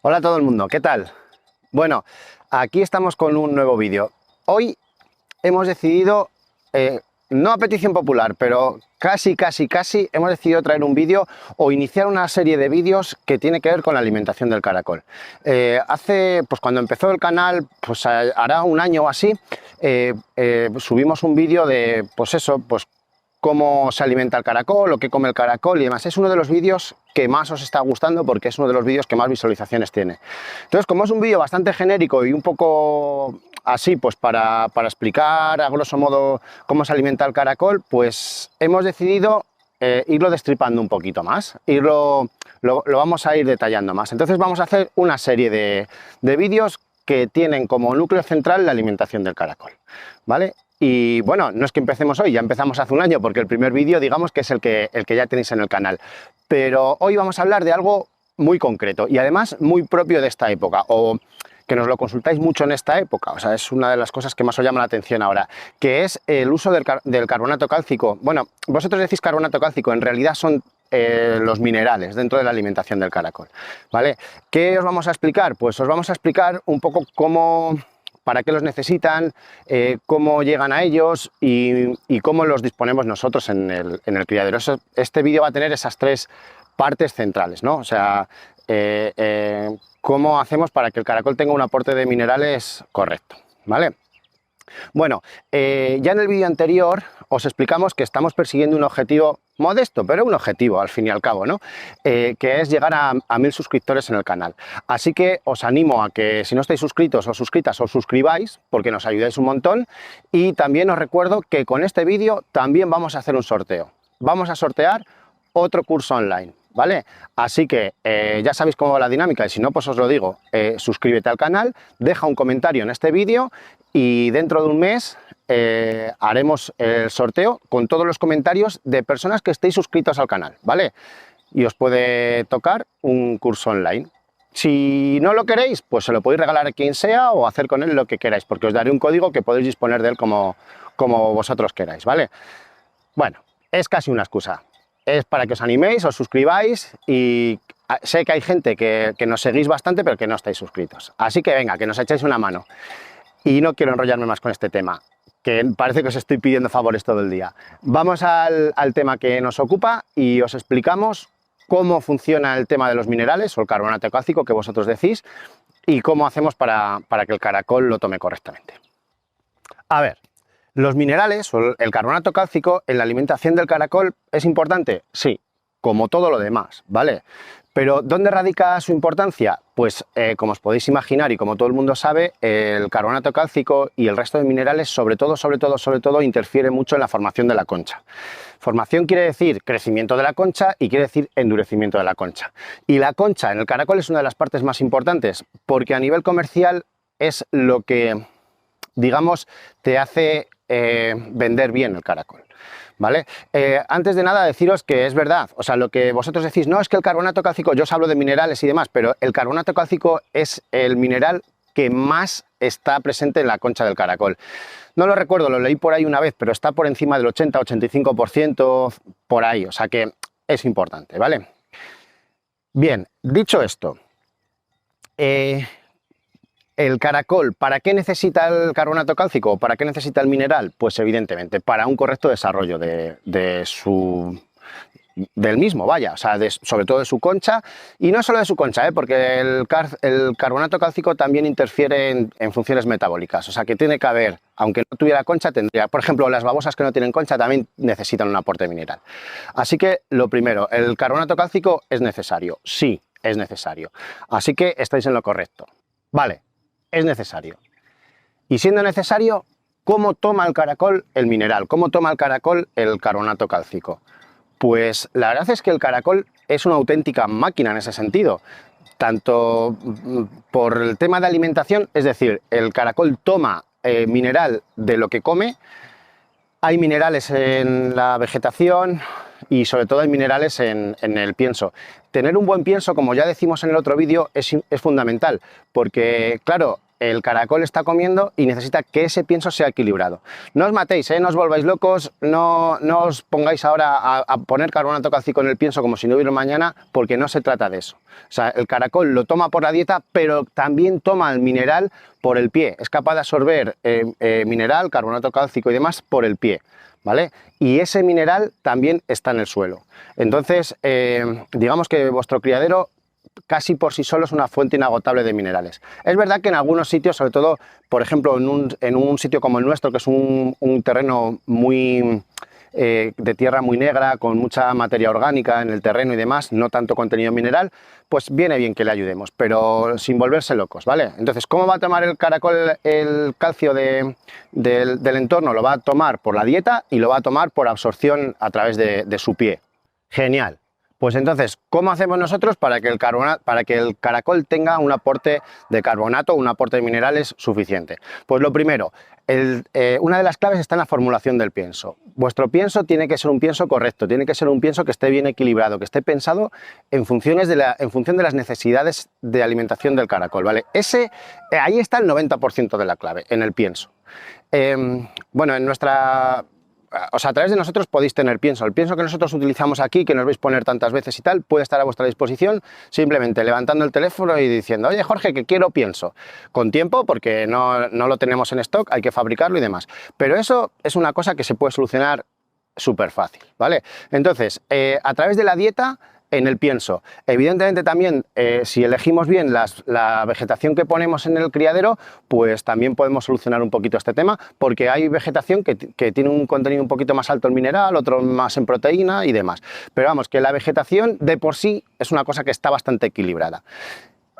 Hola a todo el mundo, ¿qué tal? Bueno, aquí estamos con un nuevo vídeo. Hoy hemos decidido, no a petición popular, pero casi hemos decidido traer un vídeo o iniciar una serie de vídeos que tiene que ver con la alimentación del caracol. Pues cuando empezó el canal, pues hará un año o así, subimos un vídeo de, pues eso, pues cómo se alimenta el caracol o qué come el caracol y demás. Es uno de los vídeos que más os está gustando porque es uno de los vídeos que más visualizaciones tiene. Entonces, como es un vídeo bastante genérico y un poco así, pues para explicar a grosso modo cómo se alimenta el caracol, pues hemos decidido irlo destripando un poquito más, lo vamos a ir detallando más. Entonces vamos a hacer una serie de vídeos que tienen como núcleo central la alimentación del caracol, ¿vale? Y bueno, no es que empecemos hoy, ya empezamos hace un año, porque el primer vídeo, digamos que es el que ya tenéis en el canal. Pero hoy vamos a hablar de algo muy concreto y además muy propio de esta época, o que nos lo consultáis mucho en esta época, o sea, es una de las cosas que más os llama la atención ahora, que es el uso del carbonato cálcico. Bueno, vosotros decís carbonato cálcico, en realidad son los minerales dentro de la alimentación del caracol, ¿vale? ¿Qué os vamos a explicar? Pues os vamos a explicar un poco para qué los necesitan, cómo llegan a ellos y cómo los disponemos nosotros en el criadero. Este vídeo va a tener esas tres partes centrales, ¿no? O sea, cómo hacemos para que el caracol tenga un aporte de minerales correcto, ¿vale? Bueno, ya en el vídeo anterior os explicamos que estamos persiguiendo un objetivo modesto, pero un objetivo al fin y al cabo, ¿no? Que es llegar a 1000 suscriptores en el canal. Así que os animo a que si no estáis suscritos o suscritas os suscribáis, porque nos ayudáis un montón. Y también os recuerdo que con este vídeo también vamos a hacer un sorteo. Vamos a sortear otro curso online, ¿vale? Así que ya sabéis cómo va la dinámica y si no, pues os lo digo, suscríbete al canal, deja un comentario en este vídeo y dentro de un mes haremos el sorteo con todos los comentarios de personas que estéis suscritos al canal, ¿vale? Y os puede tocar un curso online. Si no lo queréis, pues se lo podéis regalar a quien sea o hacer con él lo que queráis, porque os daré un código que podéis disponer de él como vosotros queráis, ¿vale? Bueno, es casi una excusa. Es para que os animéis, os suscribáis y sé que hay gente que nos seguís bastante pero que no estáis suscritos. Así que venga, que nos echéis una mano. Y no quiero enrollarme más con este tema, que parece que os estoy pidiendo favores todo el día. Vamos al tema que nos ocupa y os explicamos cómo funciona el tema de los minerales o el carbonato cálcico que vosotros decís y cómo hacemos para que el caracol lo tome correctamente. A ver, los minerales o el carbonato cálcico en la alimentación del caracol es importante, sí, como todo lo demás, ¿vale? Pero ¿dónde radica su importancia? Pues como os podéis imaginar y como todo el mundo sabe, el carbonato cálcico y el resto de minerales sobre todo interfiere mucho en la formación de la concha. Formación quiere decir crecimiento de la concha y quiere decir endurecimiento de la concha. Y la concha en el caracol es una de las partes más importantes porque a nivel comercial es lo que, digamos, te hace vender bien el caracol. ¿Vale? Antes de nada deciros que es verdad, o sea, lo que vosotros decís, no, es que el carbonato cálcico, yo os hablo de minerales y demás, pero el carbonato cálcico es el mineral que más está presente en la concha del caracol. No lo recuerdo, lo leí por ahí una vez, pero está por encima del 80-85% por ahí, o sea que es importante, ¿vale? Bien, dicho esto, el caracol, ¿para qué necesita el carbonato cálcico? ¿Para qué necesita el mineral? Pues evidentemente para un correcto desarrollo del mismo, vaya, o sea, sobre todo de su concha, y no solo de su concha, porque el carbonato cálcico también interfiere en funciones metabólicas, o sea que tiene que haber, aunque no tuviera concha, tendría, por ejemplo, las babosas que no tienen concha también necesitan un aporte mineral. Así que lo primero, ¿el carbonato cálcico es necesario? Sí, es necesario. Así que estáis en lo correcto. Vale. Es necesario. Y siendo necesario, ¿cómo toma el caracol el mineral? ¿Cómo toma el caracol el carbonato cálcico? Pues la verdad es que el caracol es una auténtica máquina en ese sentido. Tanto por el tema de alimentación, es decir, el caracol toma mineral de lo que come. Hay minerales en la vegetación y sobre todo hay minerales en el pienso. Tener un buen pienso, como ya decimos en el otro vídeo, es fundamental, porque claro, el caracol está comiendo y necesita que ese pienso sea equilibrado. No os matéis, no os volváis locos, no os pongáis ahora a poner carbonato cálcico en el pienso como si no hubiera mañana, porque no se trata de eso. O sea, el caracol lo toma por la dieta, pero también toma el mineral por el pie. Es capaz de absorber mineral, carbonato cálcico y demás por el pie, ¿vale? Y ese mineral también está en el suelo. Entonces, digamos que vuestro criadero casi por sí solo es una fuente inagotable de minerales. Es verdad que en algunos sitios, sobre todo, por ejemplo, en un sitio como el nuestro, que es un terreno muy de tierra muy negra, con mucha materia orgánica en el terreno y demás, no tanto contenido mineral, pues viene bien que le ayudemos, pero sin volverse locos, ¿vale? Entonces, ¿cómo va a tomar el caracol el calcio del entorno? Lo va a tomar por la dieta y lo va a tomar por absorción a través de su pie. Genial. Pues entonces, ¿cómo hacemos nosotros para que el caracol tenga un aporte de carbonato, un aporte de minerales suficiente? Pues lo primero, una de las claves está en la formulación del pienso. Vuestro pienso tiene que ser un pienso correcto, tiene que ser un pienso que esté bien equilibrado, que esté pensado en función de las necesidades de alimentación del caracol, ¿vale? Ahí está el 90% de la clave, en el pienso. Bueno, a través de nosotros podéis tener pienso. El pienso que nosotros utilizamos aquí, que nos vais a poner tantas veces y tal, puede estar a vuestra disposición simplemente levantando el teléfono y diciendo: oye, Jorge, que quiero pienso. Con tiempo, porque no lo tenemos en stock, hay que fabricarlo y demás. Pero eso es una cosa que se puede solucionar súper fácil, ¿vale? Entonces, a través de la dieta, en el pienso. Evidentemente también, si elegimos bien la vegetación que ponemos en el criadero, pues también podemos solucionar un poquito este tema, porque hay vegetación que tiene un contenido un poquito más alto en mineral, otro más en proteína y demás. Pero vamos, que la vegetación de por sí es una cosa que está bastante equilibrada.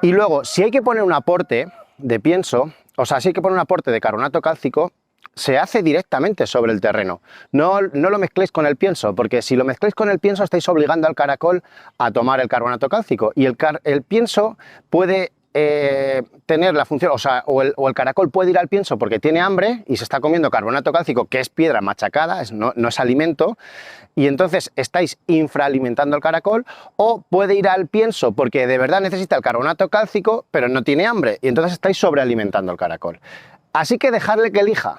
Y luego, si hay que poner un aporte de pienso, o sea, si hay que poner un aporte de carbonato cálcico, se hace directamente sobre el terreno. No lo mezcléis con el pienso, porque si lo mezcláis con el pienso estáis obligando al caracol a tomar el carbonato cálcico, y el pienso puede tener la función, o el caracol puede ir al pienso porque tiene hambre y se está comiendo carbonato cálcico, que es piedra machacada, no es alimento, y entonces estáis infraalimentando el caracol, o puede ir al pienso porque de verdad necesita el carbonato cálcico pero no tiene hambre, y entonces estáis sobrealimentando el caracol. Así que dejarle que elija.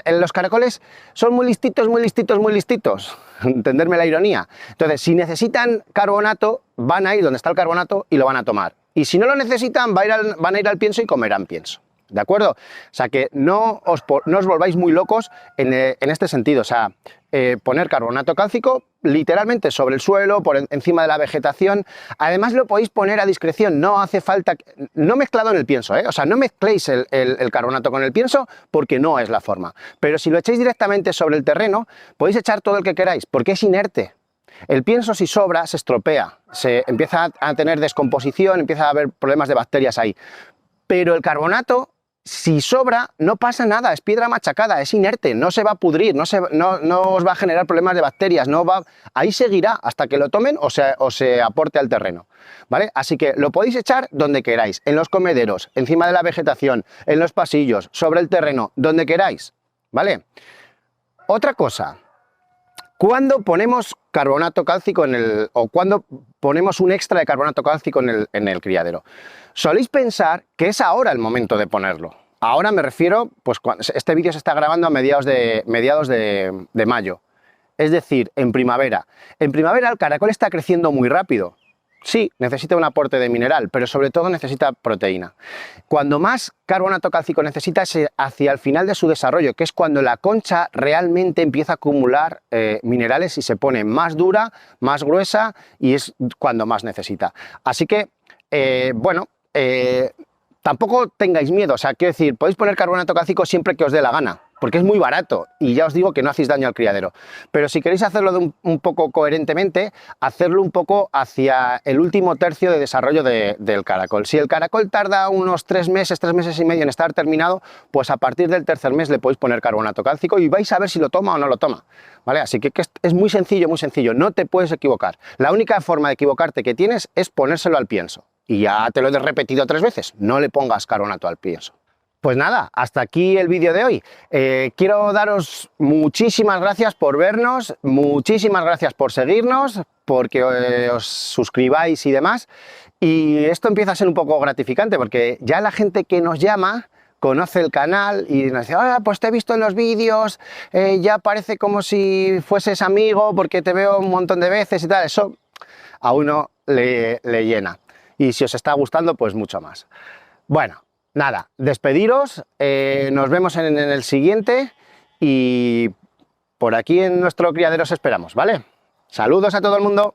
Los caracoles son muy listitos, muy listitos, muy listitos. Entenderme la ironía. Entonces, si necesitan carbonato, van a ir donde está el carbonato y lo van a tomar. Y si no lo necesitan, van a ir al pienso y comerán pienso. ¿De acuerdo? O sea, que no os volváis muy locos en este sentido. O sea, poner carbonato cálcico literalmente sobre el suelo, encima de la vegetación. Además lo podéis poner a discreción, no hace falta, no mezclado en el pienso, o sea, no mezcléis el carbonato con el pienso, porque no es la forma. Pero si lo echáis directamente sobre el terreno, podéis echar todo el que queráis, porque es inerte. El pienso, si sobra, se estropea, se empieza a tener descomposición, empieza a haber problemas de bacterias ahí. Pero el carbonato, si sobra, no pasa nada, es piedra machacada, es inerte, no se va a pudrir, no os va a generar problemas de bacterias, ahí seguirá hasta que lo tomen o se aporte al terreno, ¿vale? Así que lo podéis echar donde queráis, en los comederos, encima de la vegetación, en los pasillos, sobre el terreno, donde queráis, ¿vale? Otra cosa, cuando ponemos carbonato cálcico o cuando ponemos un extra de carbonato cálcico en el criadero, soléis pensar que es ahora el momento de ponerlo. Ahora me refiero, pues este vídeo se está grabando a mediados de mayo, es decir, en primavera. En primavera el caracol está creciendo muy rápido. Sí, necesita un aporte de mineral, pero sobre todo necesita proteína. Cuando más carbonato cálcico necesita es hacia el final de su desarrollo, que es cuando la concha realmente empieza a acumular minerales y se pone más dura, más gruesa, y es cuando más necesita. Así que, tampoco tengáis miedo, o sea, quiero decir, podéis poner carbonato cálcico siempre que os dé la gana, porque es muy barato y ya os digo que no hacéis daño al criadero. Pero si queréis hacerlo un poco coherentemente, hacerlo un poco hacia el último tercio de desarrollo del caracol. Si el caracol tarda unos 3 meses y medio en estar terminado, pues a partir del tercer mes le podéis poner carbonato cálcico y vais a ver si lo toma o no lo toma, ¿vale? Así que es muy sencillo, no te puedes equivocar. La única forma de equivocarte que tienes es ponérselo al pienso. Y ya te lo he repetido 3 veces, no le pongas carbonato al pienso. Pues nada, hasta aquí el vídeo de hoy. Quiero daros muchísimas gracias por vernos, muchísimas gracias por seguirnos, porque os suscribáis y demás. Y esto empieza a ser un poco gratificante, porque ya la gente que nos llama, conoce el canal y nos dice, ah, pues te he visto en los vídeos, ya parece como si fueses amigo porque te veo un montón de veces y tal. Eso a uno le llena. Y si os está gustando, pues mucho más. Bueno, nada, despediros, nos vemos en el siguiente y por aquí en nuestro criadero os esperamos, ¿vale? Saludos a todo el mundo.